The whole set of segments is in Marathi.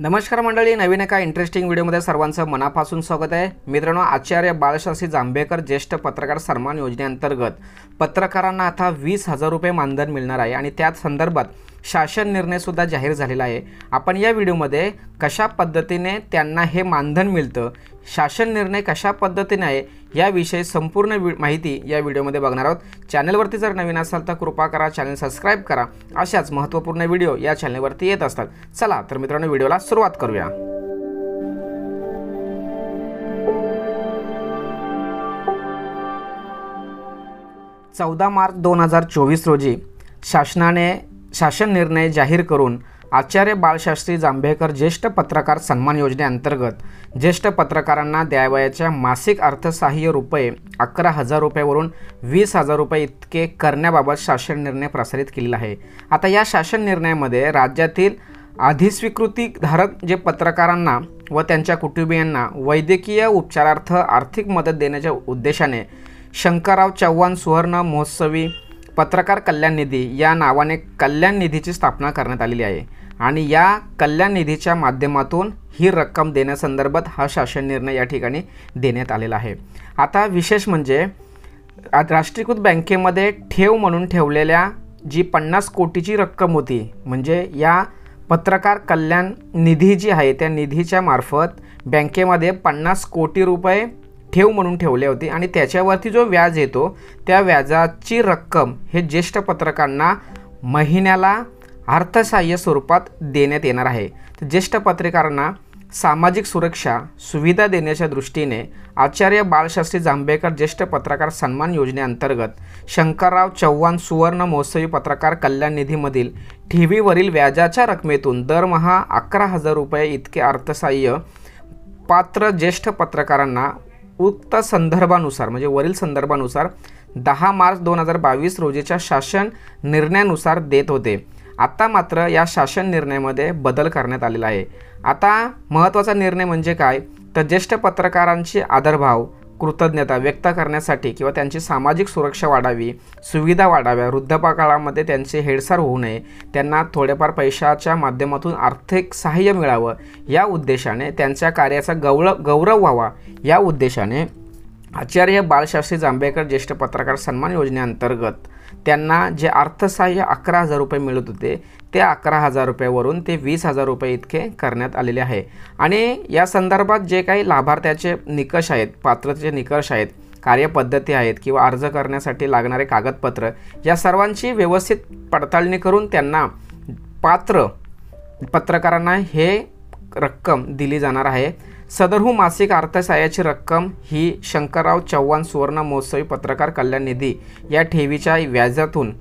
नमस्कार मंडळी, नवीन एका इंटरेस्टिंग व्हिडिओमध्ये सर्वांचं मनापासून स्वागत आहे। मित्रांनो, आचार्य बाळशास्त्री जांभेकर ज्येष्ठ पत्रकार सन्मान योजनेअंतर्गत पत्रकारांना आता 20,000 रुपये मानधन मिळणार आहे आणि त्याच संदर्भात शासन निर्णय सुद्धा जाहीर झालेला आहे। आपण या व्हिडिओमध्ये कशा पद्धतीने त्यांना हे मानधन मिळतं, शासन निर्णय कशा पद्धतीने आहे याविषयी संपूर्ण माहिती या व्हिडिओमध्ये बघणार आहोत। चॅनलवरती जर नवीन असाल तर कृपा करा चॅनल सबस्क्राइब करा। अशाच महत्त्वपूर्ण व्हिडिओ या चॅनलवरती येत असतात। चला तर मित्रांनो, व्हिडिओला सुरुवात करूया। मार्च 2024 रोजी शासन निर्णय जाहीर करून आचार्य बाळशास्त्री जांभेकर ज्येष्ठ पत्रकार सन्मान योजनेअंतर्गत ज्येष्ठ पत्रकारांना द्यावयाच्या मासिक अर्थसहाय्य रुपये 11,000 रुपयावरून 20,000 रुपये इतके करण्याबाबत शासन निर्णय प्रसारित केलेला आहे। आता या शासन निर्णयामध्ये राज्यातील अधिस्वीकृतीधारक जे पत्रकारांना व त्यांच्या कुटुंबियांना वैद्यकीय उपचारार्थ आर्थिक मदत देण्याच्या उद्देशाने शंकरराव चव्हाण सुवर्ण महोत्सवी पत्रकार कल्याण निधी या नावाने कल्याण निधीची स्थापना करण्यात आलेली आहे आणि या कल्याण निधीच्या माध्यमातून ही रक्कम देण्यासंदर्भात हा शासन निर्णय या ठिकाणी देण्यात आलेला आहे। आता विशेष म्हणजे राष्ट्रीयकृत बँकेमध्ये ठेव म्हणून ठेवलेल्या जी 50 कोटीची रक्कम होती, म्हणजे या पत्रकार कल्याण निधी जी आहे त्या निधीच्या मार्फत बँकेमध्ये 50 कोटी रुपये ठेव म्हणून ठेवले होते आणि त्याच्यावरती जो व्याज येतो त्या व्याजाची रक्कम हे ज्येष्ठ पत्रकारांना महिन्याला अर्थसहाय्य स्वरूपात देण्यात येणार आहे। तर ज्येष्ठ पत्रकारांना सामाजिक सुरक्षा सुविधा देण्याच्या दृष्टीने आचार्य बाळशास्त्री जांभेकर ज्येष्ठ पत्रकार सन्मान योजनेअंतर्गत शंकरराव चव्हाण सुवर्ण महोत्सवी पत्रकार कल्याण निधीमधील ठेवीवरील व्याजाच्या रकमेतून दरमहा 11,000 रुपये इतके अर्थसहाय्य पात्र ज्येष्ठ पत्रकारांना उक्त संदर्भानुसार म्हणजे वरील संदर्भानुसार 10 मार्च 2022 रोजीच्या शासन निर्णयानुसार देत होते। आता मात्र या शासन निर्णयामध्ये बदल करण्यात आलेला आहे। आता महत्त्वाचा निर्णय म्हणजे काय, तर ज्येष्ठ पत्रकारांची आदरभाव कृतज्ञता व्यक्त करण्यासाठी किंवा त्यांची सामाजिक सुरक्षा वाढावी, सुविधा वाढाव्या, वृद्धापकाळामध्ये त्यांचे हेळसार होऊ नये, त्यांना थोडेफार पैशाच्या माध्यमातून आर्थिक सहाय्य मिळावं या उद्देशाने, त्यांच्या कार्याचा गौरव व्हावा या उद्देशाने आचार्य बाळशास्त्री जांभेकर ज्येष्ठ पत्रकार सन्मान योजनेअंतर्गत त्यांना जे अर्थसहाय्य 11,000 रुपये मिळत होते ते 11,000 रुपयावरून ते 20,000 रुपये इतके करण्यात आलेले आहे। आणि या संदर्भात जे काही लाभार्थ्याचे निकष आहेत, पात्रतेचे निकष आहेत, कार्यपद्धती आहेत किंवा अर्ज करण्यासाठी लागणारे कागदपत्र या सर्वांची व्यवस्थित पडताळणी करून त्यांना पात्र पत्रकारांना हे रक्कम दिली जाणार आहे। सदरहू मासिक अर्थसहाय्याची रक्कम ही शंकरराव चव्हाण सुवर्ण महोत्सवी पत्रकार कल्याण निधी या ठेवीच्या व्याजातून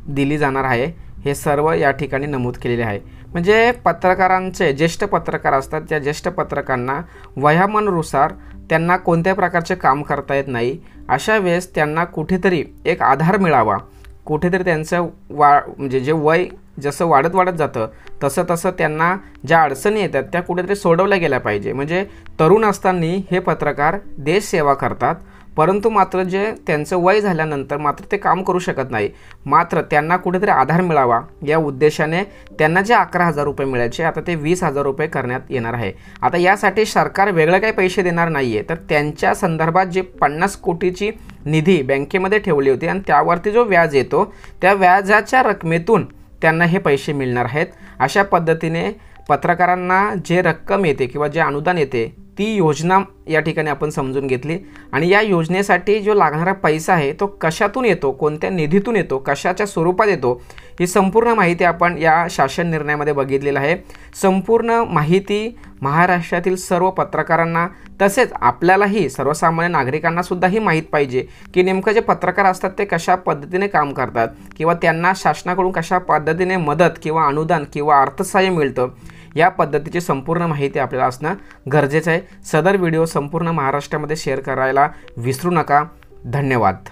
दिली जाणार आहे। हे सर्व या ठिकाणी नमूद केलेले आहे। म्हणजे पत्रकारांचे ज्येष्ठ पत्रकार असतात, त्या ज्येष्ठ पत्रकारांना वयामानानुसार त्यांना कोणत्या प्रकारचे काम करता येत नाही, अशा वेळेस त्यांना कुठेतरी एक आधार मिळावा, कुठेतरी त्यांचं म्हणजे जे वय जसं वाढत जातं तसं त्यांना ज्या अडचणी येतात त्या कुठेतरी सोडवल्या गेल्या पाहिजे। म्हणजे तरुण असताना हे पत्रकार देश सेवा करतात, परंतु मात्र जे त्यांचं वय झाल्यानंतर मात्र ते काम करू शकत नाही, मात्र त्यांना कुठेतरी आधार मिळावा या उद्देशाने त्यांना जे 11,000 रुपये मिळायचे आता ते 20,000 रुपये करण्यात येणार आहे। आता यासाठी सरकार वेगळे काही पैसे देणार नाही आहे, तर त्यांच्या संदर्भात जे 50 कोटीची निधी बँकेमध्ये ठेवली होती आणि त्यावरती जो व्याज येतो त्या व्याजाच्या रकमेतून त्यांना हे पैसे मिळणार आहेत। अशा पद्धतीने पत्रकारांना जे रक्कम येते किंवा जे अनुदान येते ती योजना या ठिकाणी आपण समजून घेतली आणि या योजनेसाठी जो लागणारा पैसा आहे तो कशातून येतो, कोणत्या निधीतून येतो, कशाच्या स्वरूपात येतो, ही संपूर्ण माहिती आपण या शासन निर्णयामध्ये बघितलेलं आहे। संपूर्ण माहिती महाराष्ट्रातील सर्व पत्रकारांना तसेच आपल्यालाही सर्वसामान्य नागरिकांना सुद्धा ही माहीत पाहिजे की नेमकं जे पत्रकार असतात ते कशा पद्धतीने काम करतात किंवा त्यांना शासनाकडून कशा पद्धतीने मदत किंवा अनुदान किंवा अर्थसहाय्य मिळतं, या पद्धतीची संपूर्ण माहिती आपल्याला असणं गरजेचं आहे। सदर व्हिडिओ संपूर्ण महाराष्ट्रामध्ये शेअर करायला विसरू नका। धन्यवाद।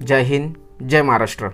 जय हिंद, जय महाराष्ट्र।